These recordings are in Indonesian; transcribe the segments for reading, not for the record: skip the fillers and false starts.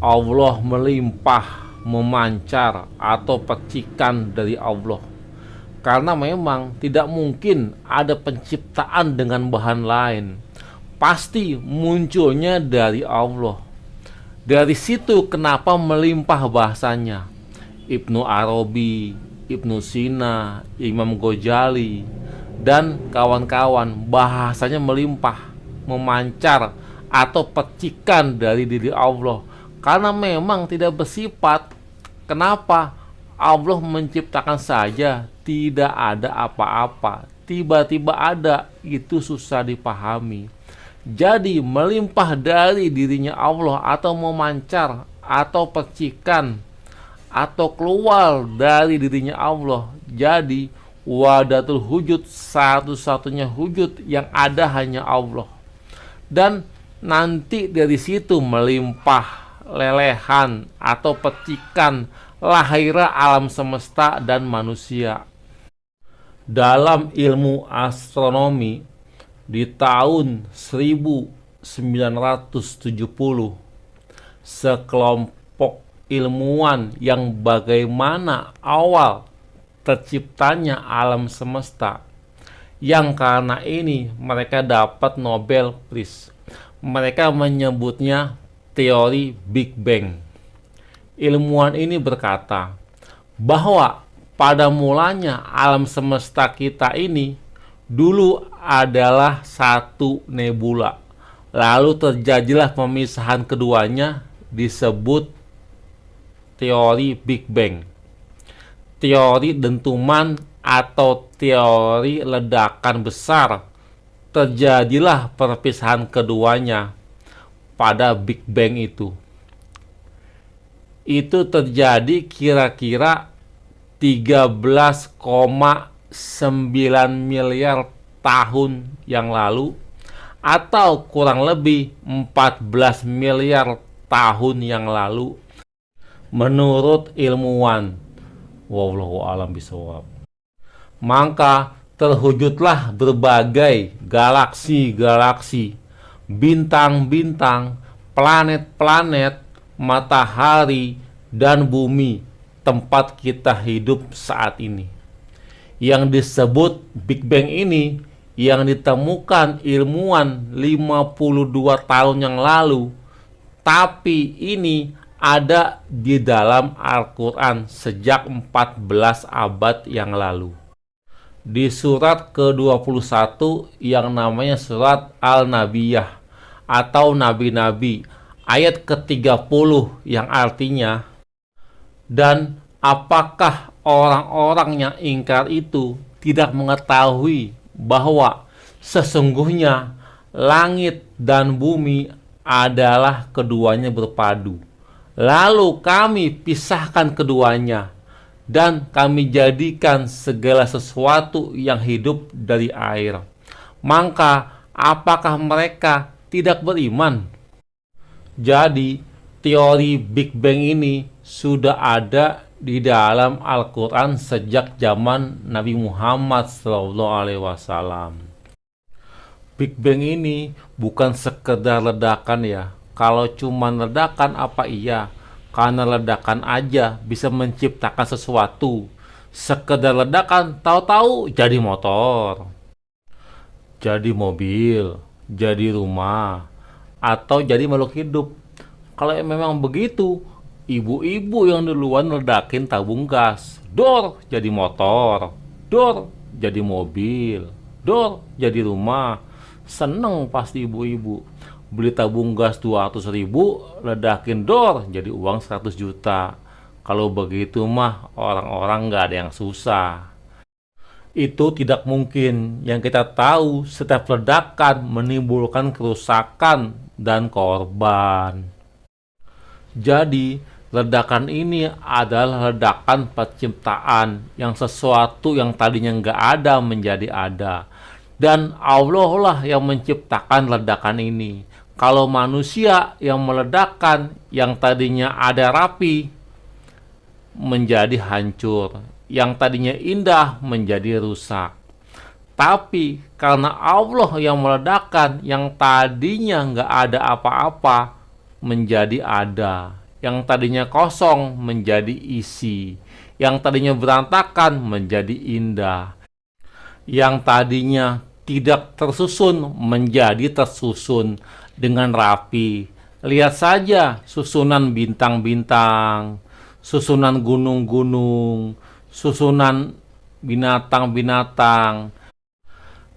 Allah melimpah, memancar, atau percikan dari Allah. Karena memang tidak mungkin ada penciptaan dengan bahan lain. Pasti munculnya dari Allah. Dari situ kenapa melimpah bahasanya. Ibnu Arabi, Ibnu Sina, Imam Ghazali, dan kawan-kawan bahasanya melimpah, memancar, atau percikan dari diri Allah. Karena memang tidak bersifat. Kenapa? Allah menciptakan saja, tidak ada apa-apa. Tiba-tiba ada, itu susah dipahami. Jadi melimpah dari dirinya Allah, atau memancar, atau percikan, atau keluar dari dirinya Allah. Jadi wadatul wujud, satu-satunya wujud yang ada hanya Allah. Dan nanti dari situ melimpah lelehan atau percikan lahirnya alam semesta dan manusia. Dalam ilmu astronomi di tahun 1970, sekelompok ilmuwan yang bagaimana awal terciptanya alam semesta, yang karena ini mereka dapat Nobel Prize. Mereka menyebutnya teori Big Bang. Ilmuwan ini berkata bahwa pada mulanya alam semesta kita ini dulu adalah satu nebula. Lalu terjadilah pemisahan keduanya, disebut teori Big Bang. Teori dentuman atau teori ledakan besar. Terjadilah perpisahan keduanya pada Big Bang itu. Itu terjadi kira-kira 13,9 miliar tahun yang lalu, atau kurang lebih 14 miliar tahun yang lalu, menurut ilmuwan. Wallahu a'lam bishawab. Maka terwujudlah berbagai galaksi-galaksi, bintang-bintang, planet-planet, matahari, dan bumi tempat kita hidup saat ini. Yang disebut Big Bang ini yang ditemukan ilmuwan 52 tahun yang lalu, tapi ini ada di dalam Al-Quran sejak 14 abad yang lalu. Di surat ke-21 yang namanya surat Al-Nabiyah atau Nabi-Nabi, ayat ke-30 yang artinya, dan apakah orang-orang yang ingkar itu tidak mengetahui bahwa sesungguhnya langit dan bumi adalah keduanya berpadu. Lalu kami pisahkan keduanya, dan kami jadikan segala sesuatu yang hidup dari air. Maka apakah mereka tidak beriman? Jadi teori Big Bang ini sudah ada di dalam Al-Quran sejak zaman Nabi Muhammad SAW. Big Bang ini bukan sekedar ledakan ya. Kalau cuma ledakan apa iya? Karena ledakan aja bisa menciptakan sesuatu. Sekedar ledakan tahu-tahu jadi motor, jadi mobil, jadi rumah, atau jadi makhluk hidup. Kalau memang begitu, ibu-ibu yang duluan ledakin tabung gas, dor jadi motor, dor jadi mobil, dor jadi rumah. Seneng pasti ibu-ibu. Beli tabung gas 200.000, ledakin dor jadi uang 100 juta. Kalau begitu mah orang-orang nggak ada yang susah. Itu tidak mungkin. Yang kita tahu, setiap ledakan menimbulkan kerusakan dan korban. Jadi ledakan ini adalah ledakan penciptaan, yang sesuatu yang tadinya nggak ada menjadi ada. Dan Allah lah yang menciptakan ledakan ini. Kalau manusia yang meledakkan, yang tadinya ada rapi menjadi hancur, yang tadinya indah menjadi rusak. Tapi karena Allah yang meledakkan, yang tadinya nggak ada apa-apa menjadi ada, yang tadinya kosong menjadi isi, yang tadinya berantakan menjadi indah, yang tadinya tidak tersusun menjadi tersusun dengan rapi. Lihat saja susunan bintang-bintang, susunan gunung-gunung, susunan binatang-binatang.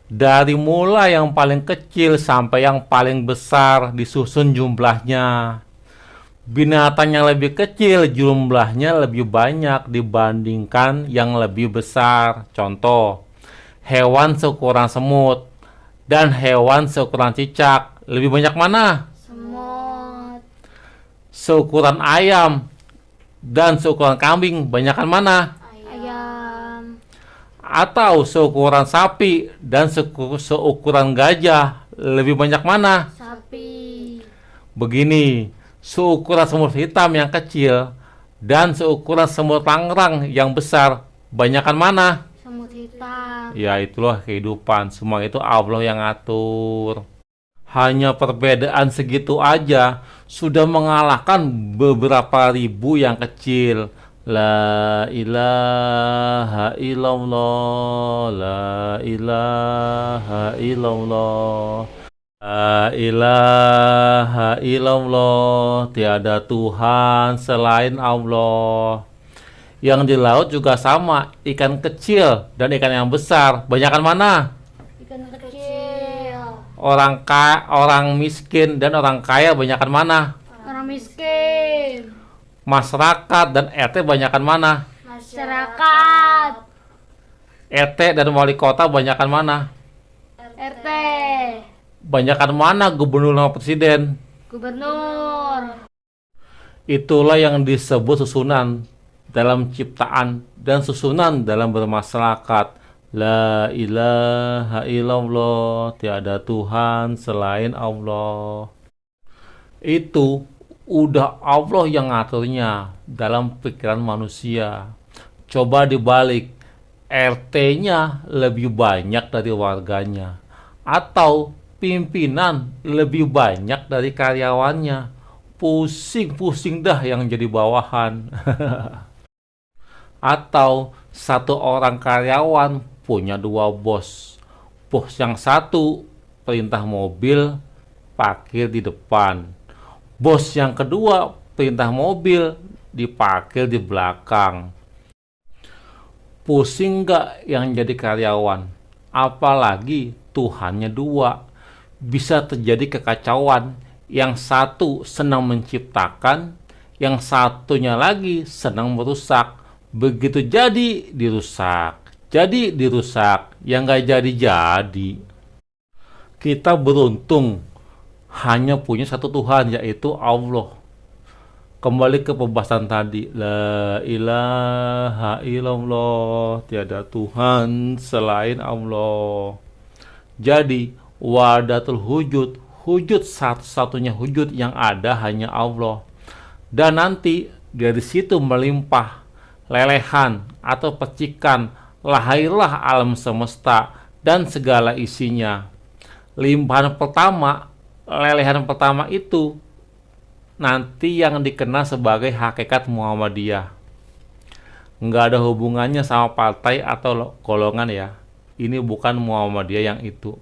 Dari mulai yang paling kecil sampai yang paling besar disusun jumlahnya. Binatang yang lebih kecil jumlahnya lebih banyak dibandingkan yang lebih besar. Contoh, hewan seukuran semut dan hewan seukuran cicak. Lebih banyak mana? Semut. Seukuran ayam dan seukuran kambing, banyakan mana? Ayam. Atau seukuran sapi dan seukuran gajah, lebih banyak mana? Sapi. Begini, seukuran semut hitam yang kecil dan seukuran semut langrang yang besar, banyakan mana? Semut hitam. Ya, itulah kehidupan. Semua itu Allah yang atur. Hanya perbedaan segitu aja sudah mengalahkan beberapa ribu yang kecil. La ilaha illallah, la ilaha illallah, la ilaha illallah, tiada Tuhan selain Allah. Yang di laut juga sama, ikan kecil dan ikan yang besar, banyakan mana? Ikan kecil. Orang miskin dan orang kaya, banyakan mana? Orang miskin. Masyarakat dan RT, banyakan mana? Masyarakat. RT dan wali kota, banyakan mana? RT. Banyakan mana gubernur sama presiden? Gubernur. Itulah yang disebut susunan dalam ciptaan dan susunan dalam bermasyarakat. La ilaha illallah, tiada Tuhan selain Allah. Itu udah Allah yang ngaturnya dalam pikiran manusia. Coba dibalik, RT-nya lebih banyak dari warganya, atau pimpinan lebih banyak dari karyawannya. Pusing-pusing dah yang jadi bawahan. Atau satu orang karyawan punya dua bos. Bos yang satu perintah mobil parkir di depan. Bos yang kedua perintah mobil diparkir di belakang. Pusing gak yang jadi karyawan? Apalagi Tuhannya dua. Bisa terjadi kekacauan. Yang satu senang menciptakan, yang satunya lagi senang merusak. Begitu jadi dirusak, jadi dirusak, yang gak jadi-jadi. Kita beruntung hanya punya satu Tuhan, yaitu Allah. Kembali ke pembahasan tadi, la ilaha illallah, tiada Tuhan selain Allah. Jadi wahdatul wujud, wujud satu-satunya wujud yang ada hanya Allah. Dan nanti dari situ melimpah lelehan atau percikan, lahirlah alam semesta dan segala isinya. Limpahan pertama, lelehan pertama itu nanti yang dikenal sebagai hakikat Muhammadiyah. Nggak ada hubungannya sama partai atau golongan ya. Ini bukan Muhammadiyah yang itu.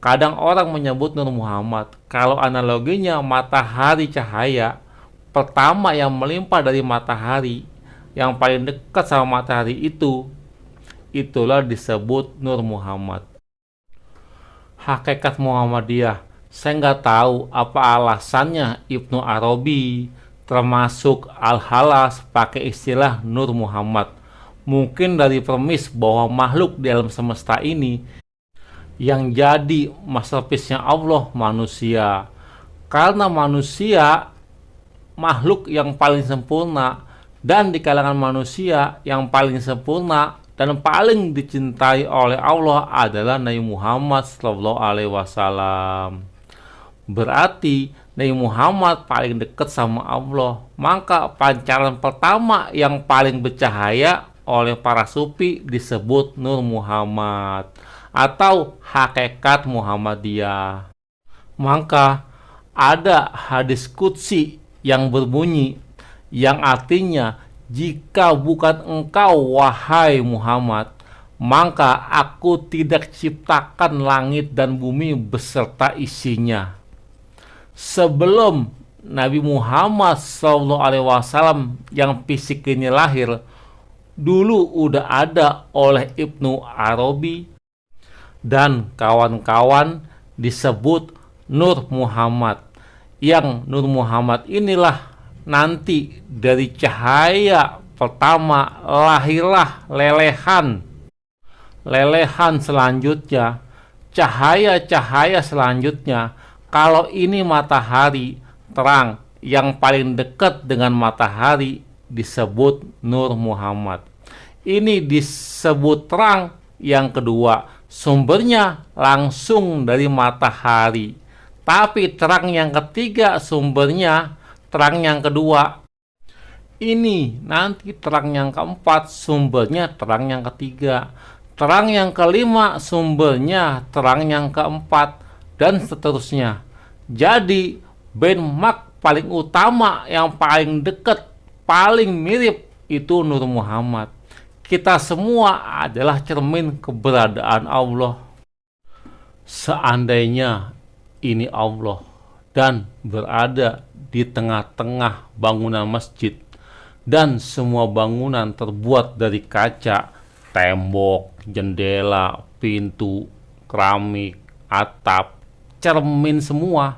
Kadang orang menyebut Nur Muhammad. Kalau analoginya matahari cahaya, pertama yang melimpah dari matahari, yang paling dekat sama matahari itu, itulah disebut Nur Muhammad. Hakikat Muhammadiyah, saya nggak tahu apa alasannya Ibnu Arabi termasuk Al-Halas pakai istilah Nur Muhammad. Mungkin dari premis bahwa makhluk di alam semesta ini yang jadi masterpiece-nya Allah manusia. Karena manusia makhluk yang paling sempurna, dan di kalangan manusia yang paling sempurna dan paling dicintai oleh Allah adalah Nabi Muhammad SAW. Berarti Nabi Muhammad paling dekat sama Allah. Maka pancaran pertama yang paling bercahaya oleh para sufi disebut Nur Muhammad atau hakikat Muhammadiyah. Maka ada hadis qudsi yang berbunyi, yang artinya, jika bukan engkau wahai Muhammad, maka aku tidak ciptakan langit dan bumi beserta isinya. Sebelum Nabi Muhammad SAW yang fisik ini lahir, dulu udah ada oleh Ibnu Arabi dan kawan-kawan disebut Nur Muhammad. Yang Nur Muhammad inilah nanti dari cahaya pertama lahirlah lelehan. Lelehan selanjutnya, cahaya-cahaya selanjutnya. Kalau ini matahari terang yang paling dekat dengan matahari disebut Nur Muhammad. Ini disebut terang yang kedua, sumbernya langsung dari matahari. Tapi terang yang ketiga sumbernya terang yang kedua. Ini nanti terang yang keempat sumbernya terang yang ketiga. Terang yang kelima sumbernya terang yang keempat, dan seterusnya. Jadi benchmark paling utama yang paling dekat, paling mirip itu Nur Muhammad. Kita semua adalah cermin keberadaan Allah. Seandainya ini Allah dan berada di tengah-tengah bangunan masjid, dan semua bangunan terbuat dari kaca, tembok, jendela, pintu, keramik, atap, cermin semua,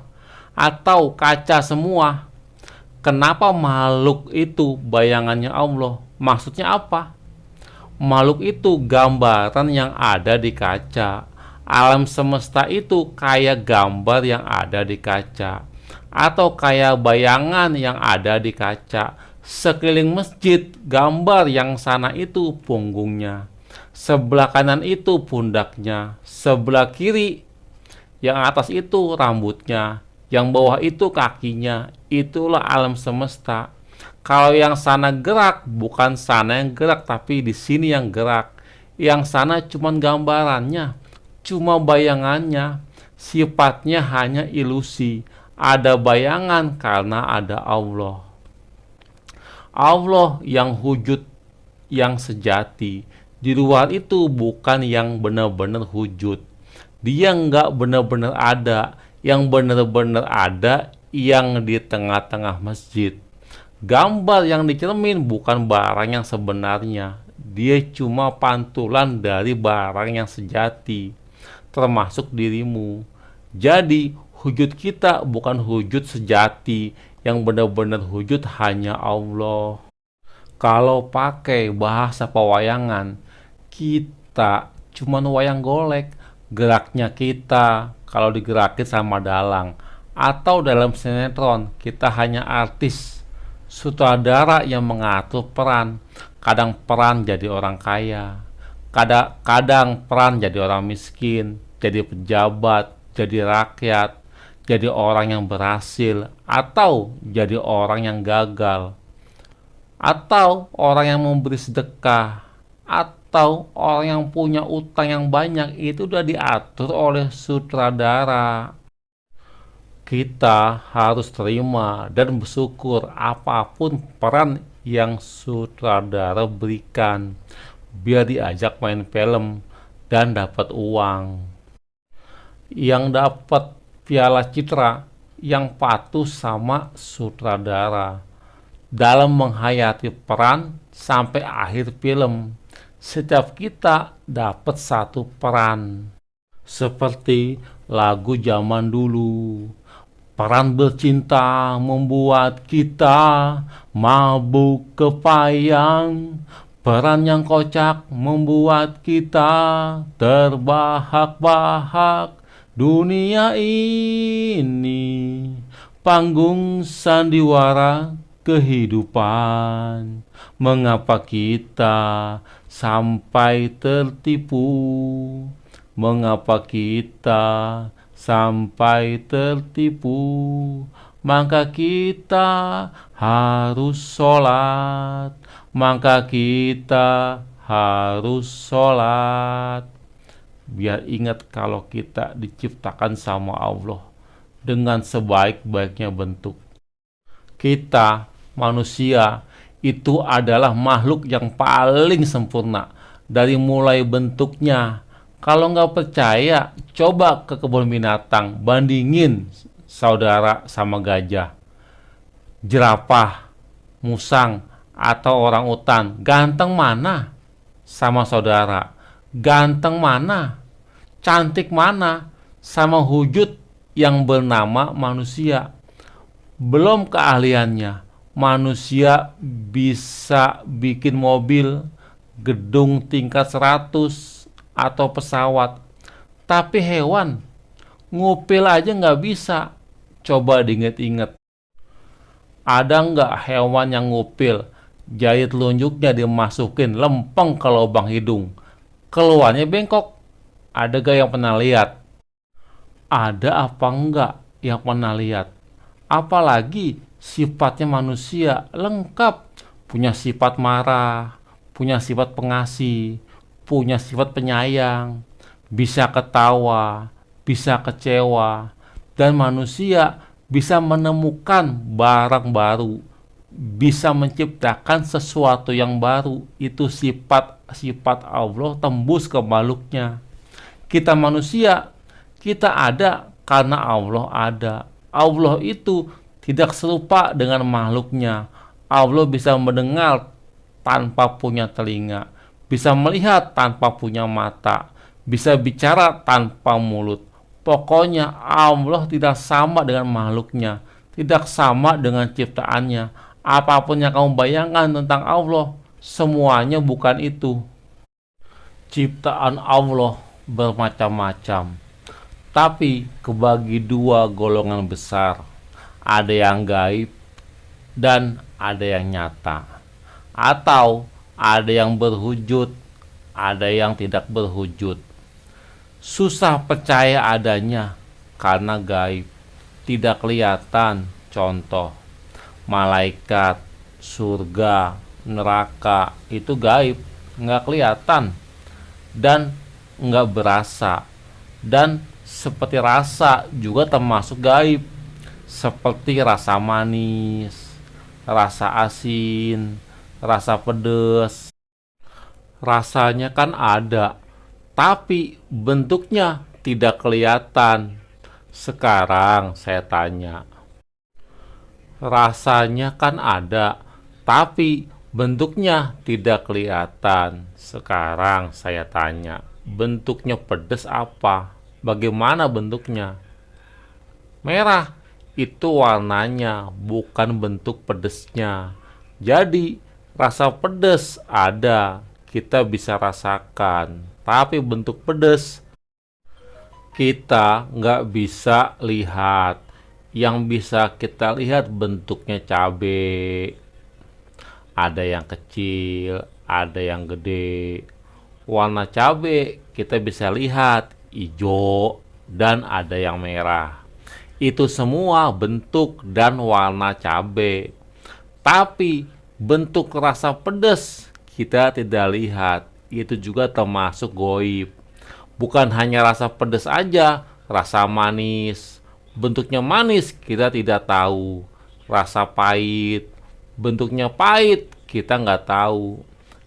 atau kaca semua. Kenapa makhluk itu bayangannya Allah? Maksudnya apa? Makhluk itu gambaran yang ada di kaca. Alam semesta itu kayak gambar yang ada di kaca, atau kayak bayangan yang ada di kaca. Sekeliling masjid, gambar yang sana itu punggungnya, sebelah kanan itu pundaknya, sebelah kiri yang atas itu rambutnya, yang bawah itu kakinya. Itulah alam semesta. Kalau yang sana gerak, bukan sana yang gerak, tapi di sini yang gerak. Yang sana cuma gambarannya, cuma bayangannya, sifatnya hanya ilusi. Ada bayangan karena ada Allah. Allah yang wujud, yang sejati. Di luar itu bukan yang benar-benar wujud. Dia nggak benar-benar ada. Yang benar-benar ada yang di tengah-tengah masjid. Gambar yang dicermin bukan barang yang sebenarnya. Dia cuma pantulan dari barang yang sejati, termasuk dirimu. Jadi wujud kita bukan wujud sejati. Yang benar-benar wujud hanya Allah. Kalau pakai bahasa pewayangan, kita cuma wayang golek. Geraknya kita kalau digerakin sama dalang. Atau dalam sinetron, kita hanya artis, sutradara yang mengatur peran. Kadang peran jadi orang kaya, kadang peran jadi orang miskin, jadi pejabat, jadi rakyat, jadi orang yang berhasil, atau jadi orang yang gagal, atau orang yang memberi sedekah, atau orang yang punya utang yang banyak. Itu udah diatur oleh sutradara. Kita harus terima dan bersyukur apapun peran yang sutradara berikan, biar diajak main film dan dapat uang. Yang dapat piala citra yang patuh sama sutradara dalam menghayati peran sampai akhir film. Setiap kita dapat satu peran, seperti lagu zaman dulu. Peran bercinta membuat kita mabuk kepayang. Peran yang kocak membuat kita terbahak-bahak. Dunia ini panggung sandiwara kehidupan. Mengapa kita sampai tertipu? Mengapa kita sampai tertipu? Maka kita harus sholat. Maka kita harus sholat. Biar ingat kalau kita diciptakan sama Allah dengan sebaik-baiknya bentuk. Kita manusia itu adalah makhluk yang paling sempurna dari mulai bentuknya. Kalau nggak percaya, coba ke kebun binatang, bandingin saudara sama gajah, jerapah, musang, atau orang utan. Ganteng mana sama saudara? Ganteng mana? Cantik mana sama wujud yang bernama manusia? Belum keahliannya, manusia bisa bikin mobil, gedung tingkat 100, atau pesawat. Tapi hewan, ngupil aja nggak bisa. Coba diinget-inget. Ada nggak hewan yang ngupil, jari telunjuknya dimasukin lempeng ke lubang hidung, keluarnya bengkok? Ada gak yang pernah lihat? Ada apa enggak yang pernah lihat? Apalagi sifatnya manusia lengkap, punya sifat marah, punya sifat pengasih, punya sifat penyayang, bisa ketawa, bisa kecewa, dan manusia bisa menemukan barang baru, bisa menciptakan sesuatu yang baru. Itu sifat Allah tembus ke makhluknya. Kita manusia, kita ada karena Allah ada. Allah itu tidak serupa dengan makhluknya. Allah bisa mendengar tanpa punya telinga, bisa melihat tanpa punya mata, bisa bicara tanpa mulut. Pokoknya Allah tidak sama dengan makhluknya, tidak sama dengan ciptaannya. Apapun yang kamu bayangkan tentang Allah, semuanya bukan itu. Ciptaan Allah bermacam-macam, tapi kebagi dua golongan besar. Ada yang gaib dan ada yang nyata. Atau ada yang berwujud, ada yang tidak berwujud. Susah percaya adanya karena gaib, tidak kelihatan. Contoh, malaikat, surga, neraka itu gaib, nggak kelihatan dan nggak berasa. Dan seperti rasa juga termasuk gaib, seperti rasa manis, rasa asin, rasa pedas. Rasanya kan ada, tapi bentuknya tidak kelihatan. Sekarang saya tanya, rasanya kan ada, tapi bentuknya tidak kelihatan. Sekarang saya tanya, bentuknya pedas apa? Bagaimana bentuknya? Merah, itu warnanya, bukan bentuk pedesnya. Jadi rasa pedas ada, kita bisa rasakan, tapi bentuk pedas kita nggak bisa lihat. Yang bisa kita lihat bentuknya cabai, ada yang kecil, ada yang gede. Warna cabai kita bisa lihat hijau dan ada yang merah. Itu semua bentuk dan warna cabai. Tapi bentuk rasa pedas kita tidak lihat. Itu juga termasuk gaib. Bukan hanya rasa pedas aja, rasa manis. Bentuknya manis kita tidak tahu. Rasa pahit, bentuknya pahit kita nggak tahu.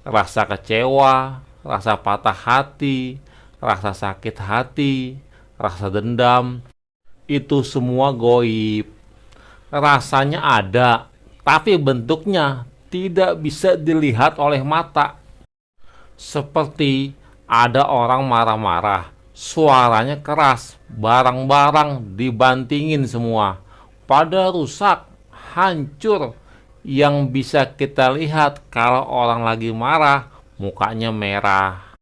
Rasa kecewa, rasa patah hati, rasa sakit hati, rasa dendam, itu semua gaib. Rasanya ada, tapi bentuknya tidak bisa dilihat oleh mata. Seperti ada orang marah-marah, suaranya keras, barang-barang dibantingin semua, pada rusak, hancur. Yang bisa kita lihat kalau orang lagi marah, mukanya merah.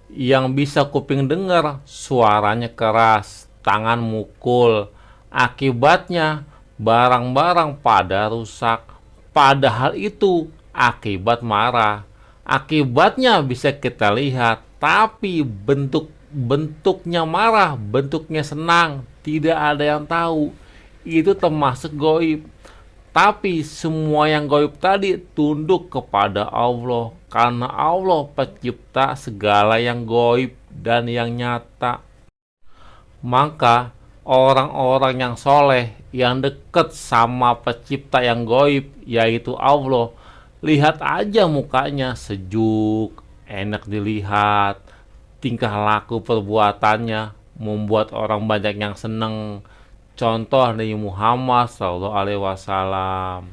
Yang bisa kuping dengar, suaranya keras, tangan mukul. Akibatnya barang-barang pada rusak. Padahal itu akibat marah. Akibatnya bisa kita lihat, tapi bentuknya marah, bentuknya senang, tidak ada yang tahu. Itu termasuk gaib. Tapi semua yang gaib tadi tunduk kepada Allah, karena Allah pencipta segala yang gaib dan yang nyata. Maka orang-orang yang soleh yang dekat sama pencipta yang gaib, yaitu Allah. Lihat aja mukanya, sejuk, enak dilihat. Tingkah laku perbuatannya membuat orang banyak yang seneng. Contoh Nabi Muhammad SAW.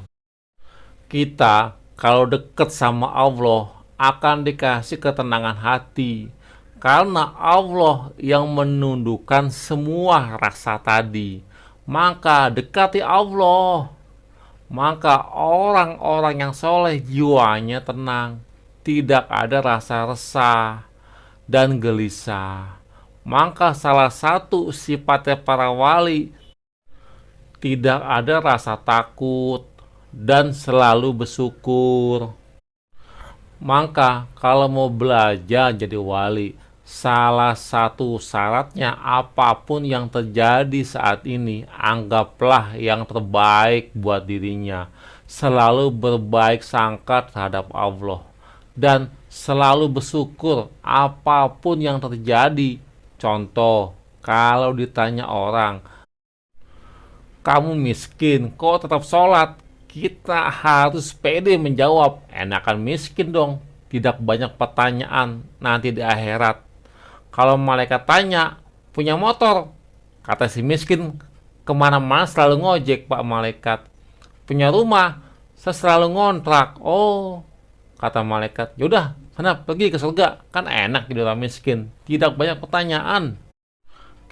Kita kalau dekat sama Allah akan dikasih ketenangan hati, karena Allah yang menundukkan semua rasa tadi. Maka dekati Allah, maka orang-orang yang soleh jiwanya tenang, tidak ada rasa resah dan gelisah. Maka salah satu sifatnya para wali, tidak ada rasa takut dan selalu bersyukur. Maka kalau mau belajar jadi wali, salah satu syaratnya apapun yang terjadi saat ini, anggaplah yang terbaik buat dirinya. Selalu berbaik sangka terhadap Allah dan selalu bersyukur apapun yang terjadi. Contoh, kalau ditanya orang, kamu miskin kok tetap sholat, kita harus pede menjawab, enakan miskin dong, tidak banyak pertanyaan nanti di akhirat. Kalau malaikat tanya, punya motor, kata si miskin, kemana-mana selalu ngojek pak malaikat. Punya rumah, saya selalu ngontrak. Oh, kata malaikat, yaudah sana pergi ke surga, kan enak jadi orang miskin, tidak banyak pertanyaan.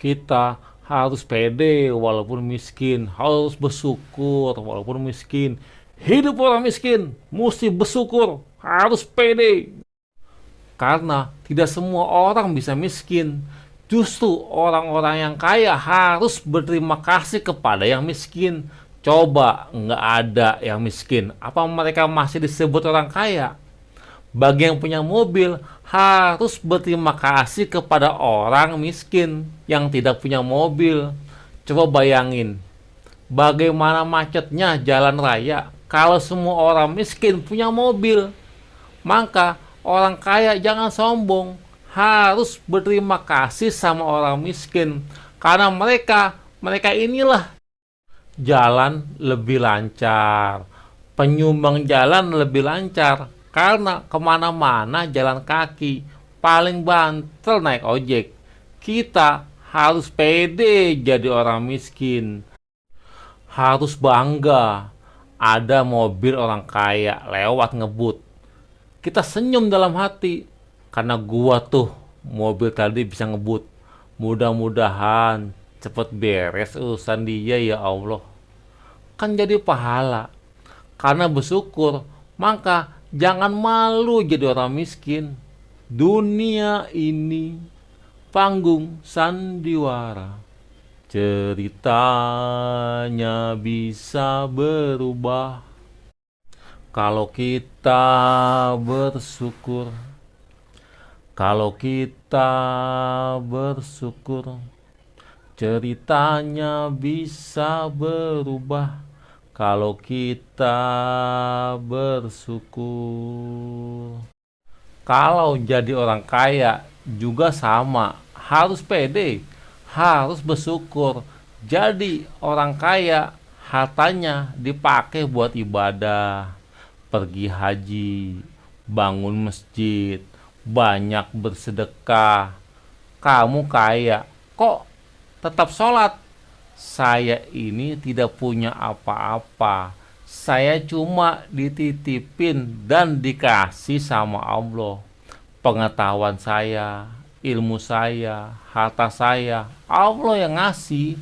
Kita harus pede walaupun miskin, harus bersyukur walaupun miskin. Hidup orang miskin mesti bersyukur, harus pede. Karena tidak semua orang bisa miskin. Justru orang-orang yang kaya harus berterima kasih kepada yang miskin. Coba nggak ada yang miskin, apa mereka masih disebut orang kaya? Bagi yang punya mobil, harus berterima kasih kepada orang miskin yang tidak punya mobil. Coba bayangin, bagaimana macetnya jalan raya kalau semua orang miskin punya mobil. Maka orang kaya jangan sombong, harus berterima kasih sama orang miskin. Karena mereka inilah jalan lebih lancar, penyumbang jalan lebih lancar. Karena kemana-mana jalan kaki, paling banter naik ojek. Kita harus pede jadi orang miskin. Harus bangga ada mobil orang kaya lewat ngebut. Kita senyum dalam hati, karena gua tuh mobil tadi bisa ngebut. Mudah-mudahan cepet beres urusan dia ya Allah. Kan jadi pahala. Karena bersyukur, maka jangan malu jadi orang miskin. Dunia ini panggung sandiwara, ceritanya bisa berubah kalau kita bersyukur. Kalau kita bersyukur, ceritanya bisa berubah kalau kita bersyukur. Kalau jadi orang kaya juga sama, harus pede, harus bersyukur. Jadi orang kaya hartanya dipakai buat ibadah, pergi haji, bangun masjid, banyak bersedekah. Kamu kaya, kok tetap sholat? Saya ini tidak punya apa-apa. Saya cuma dititipin dan dikasih sama Allah. Pengetahuan saya, ilmu saya, harta saya, Allah yang ngasih.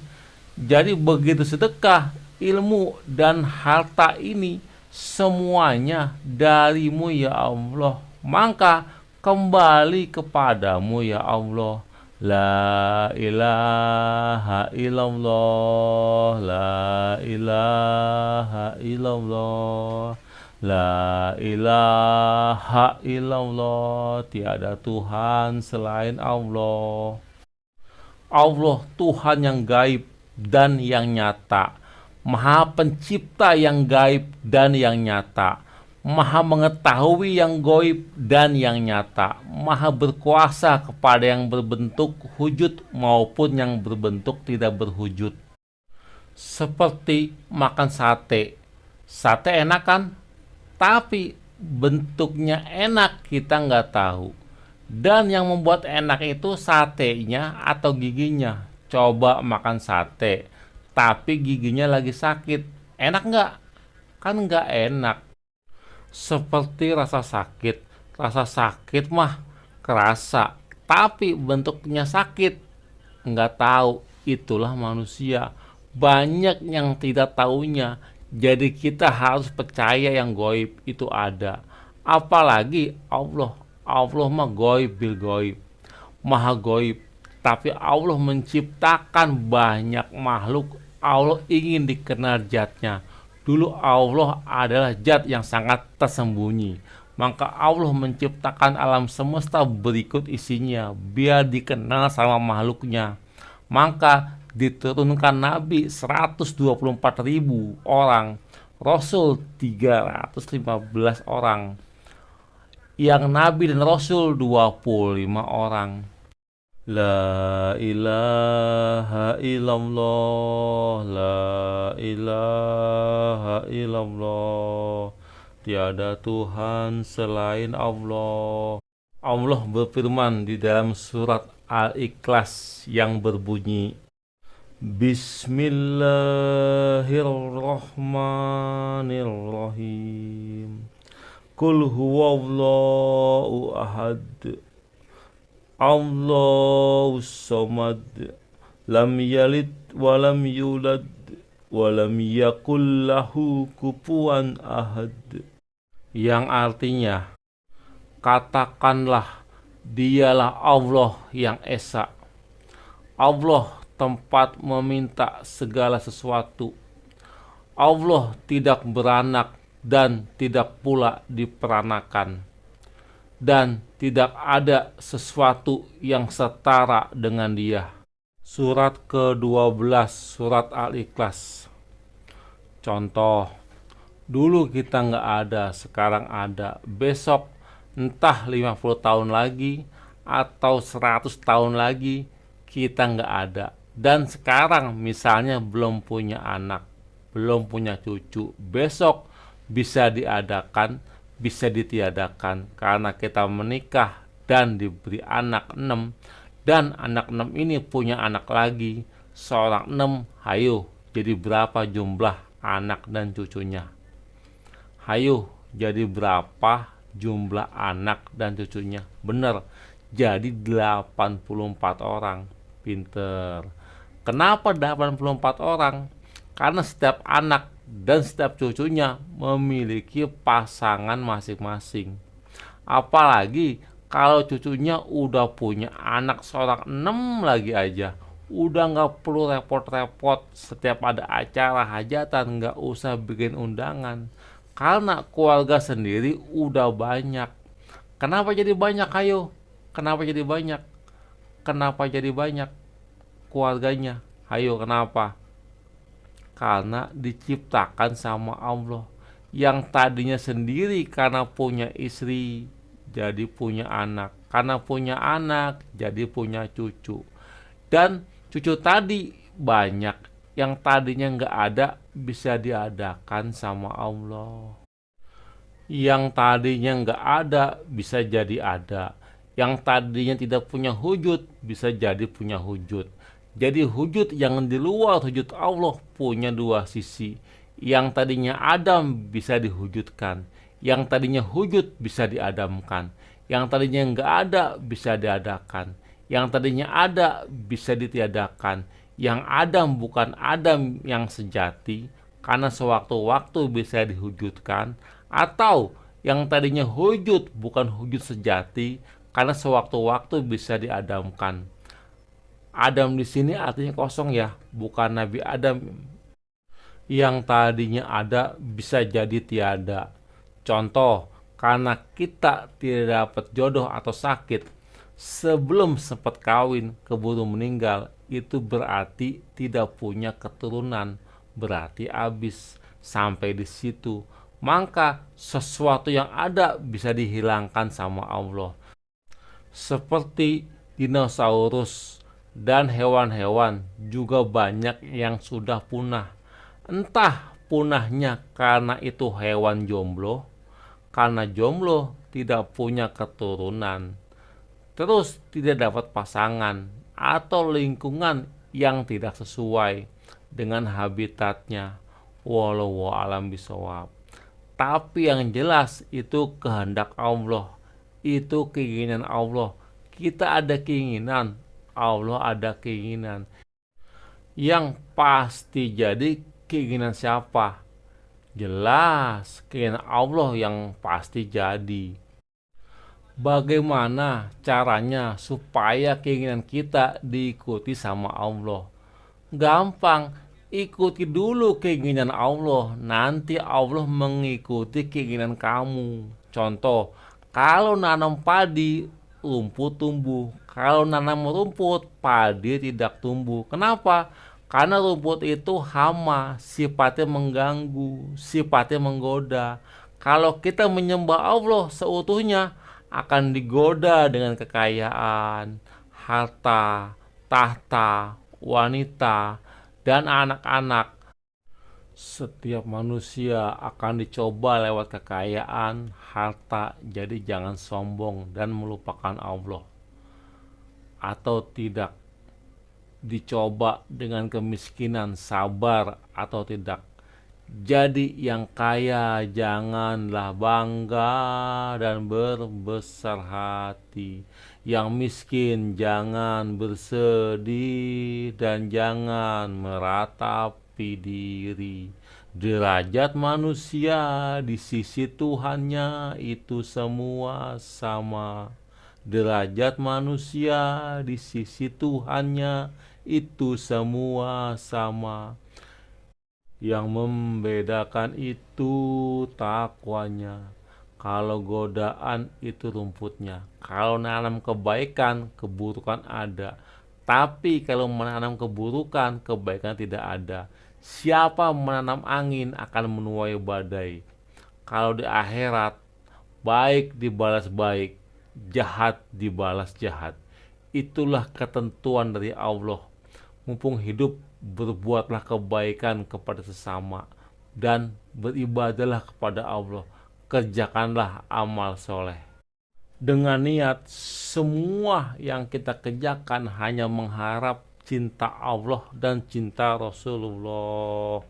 Jadi begitu sedekah, ilmu dan harta ini semuanya darimu ya Allah. Maka kembali kepadamu ya Allah. La ilaha illallah, la ilaha illallah, la ilaha illallah. Tiada Tuhan selain Allah. Allah Tuhan yang gaib dan yang nyata, Maha Pencipta yang gaib dan yang nyata, Maha mengetahui yang gaib dan yang nyata, Maha berkuasa kepada yang berbentuk wujud maupun yang berbentuk tidak berwujud. Seperti makan sate. Sate enak kan? Tapi bentuknya enak kita nggak tahu. Dan yang membuat enak itu satenya atau giginya. Coba makan sate, tapi giginya lagi sakit. Enak nggak? Kan nggak enak. Seperti rasa sakit. Rasa sakit mah kerasa, tapi bentuknya sakit. Nggak tahu, itulah manusia. Banyak yang tidak taunya. Jadi kita harus percaya yang goib itu ada. Apalagi Allah. Allah mah goib bil goib. Maha goib. Tapi Allah menciptakan banyak makhluk. Allah ingin dikenal zatnya. Dulu Allah adalah zat yang sangat tersembunyi. Maka Allah menciptakan alam semesta berikut isinya biar dikenal sama makhluknya. Maka diturunkan Nabi 124.000 orang, Rasul 315 orang, yang Nabi dan Rasul 25 orang. La ilaha illallah, la ilaha illallah. Tiada Tuhan selain Allah. Allah berfirman di dalam surat Al-Ikhlas yang berbunyi, Bismillahirrahmanirrahim. Qul huwallahu ahad, Allahus samad, lam yalid walam yulad walam yakul lahu kufuwan ahad. Yang artinya, katakanlah dialah Allah yang esa. Allah tempat meminta segala sesuatu. Allah tidak beranak dan tidak pula diperanakan. Dan tidak ada sesuatu yang setara dengan Dia. Surat ke-12 surat Al-Ikhlas. Contoh, dulu kita nggak ada, sekarang ada. Besok entah 50 tahun lagi atau 100 tahun lagi kita nggak ada. Dan sekarang misalnya belum punya anak, belum punya cucu, besok bisa diadakan, bisa ditiadakan karena kita menikah dan diberi anak 6, dan anak 6 ini punya anak lagi, seorang 6, hayo jadi berapa jumlah anak dan cucunya? Hayo jadi berapa jumlah anak dan cucunya? Bener, jadi 84 orang. Pinter. Kenapa 84 orang? Karena setiap anak dan setiap cucunya memiliki pasangan masing-masing. Apalagi kalau cucunya udah punya anak seorang 6 lagi aja, udah nggak perlu repot-repot setiap ada acara hajatan, nggak usah bikin undangan, karena keluarga sendiri udah banyak. Kenapa jadi banyak? Ayo, kenapa jadi banyak? Kenapa jadi banyak keluarganya? Ayo, kenapa? Karena diciptakan sama Allah. Yang tadinya sendiri karena punya istri jadi punya anak, karena punya anak jadi punya cucu, dan cucu tadi banyak. Yang tadinya nggak ada bisa diadakan sama Allah. Yang tadinya nggak ada bisa jadi ada. Yang tadinya tidak punya wujud bisa jadi punya wujud. Jadi wujud yang di luar wujud Allah punya dua sisi. Yang tadinya Adam bisa diwujudkan, yang tadinya wujud bisa diadamkan, yang tadinya nggak ada bisa diadakan, yang tadinya ada bisa ditiadakan. Yang Adam bukan Adam yang sejati, karena sewaktu-waktu bisa diwujudkan, atau yang tadinya wujud bukan wujud sejati, karena sewaktu-waktu bisa diadamkan. Adam di sini artinya kosong ya, bukan Nabi Adam. Yang tadinya ada bisa jadi tiada. Contoh, karena kita tidak dapat jodoh atau sakit, sebelum sempat kawin keburu meninggal, itu berarti tidak punya keturunan, berarti habis sampai di situ. Maka sesuatu yang ada bisa dihilangkan sama Allah. Seperti dinosaurus dan hewan-hewan juga banyak yang sudah punah. Entah punahnya karena itu hewan jomblo, karena jomblo tidak punya keturunan, terus tidak dapat pasangan, atau lingkungan yang tidak sesuai dengan habitatnya. Wallahu alam bisawab. Tapi yang jelas itu kehendak Allah, itu keinginan Allah. Kita ada keinginan, Allah ada keinginan. Yang pasti jadi keinginan siapa? Jelas keinginan Allah yang pasti jadi. Bagaimana caranya supaya keinginan kita diikuti sama Allah? Gampang, ikuti dulu keinginan Allah, nanti Allah mengikuti keinginan kamu. Contoh, kalau nanam padi, rumput tumbuh. Kalau nanam rumput, padi tidak tumbuh. Kenapa? Karena rumput itu hama, sifatnya mengganggu, sifatnya menggoda. Kalau kita menyembah Allah seutuhnya, akan digoda dengan kekayaan, harta, tahta, wanita, dan anak-anak. Setiap manusia akan dicoba lewat kekayaan, harta. Jadi jangan sombong dan melupakan Allah. Atau tidak dicoba dengan kemiskinan, sabar atau tidak. Jadi yang kaya janganlah bangga dan berbesar hati. Yang miskin jangan bersedih dan jangan meratapi diri. Derajat manusia di sisi Tuhannya itu semua sama. Derajat manusia di sisi Tuhannya itu semua sama. Yang membedakan itu takwanya. Kalau godaan itu rumputnya. Kalau menanam kebaikan, keburukan ada. Tapi kalau menanam keburukan, kebaikan tidak ada. Siapa menanam angin akan menuai badai. Kalau di akhirat, baik dibalas baik, jahat dibalas jahat. Itulah ketentuan dari Allah. Mumpung hidup, berbuatlah kebaikan kepada sesama dan beribadahlah kepada Allah. Kerjakanlah amal soleh dengan niat semua yang kita kerjakan hanya mengharap cinta Allah dan cinta Rasulullah.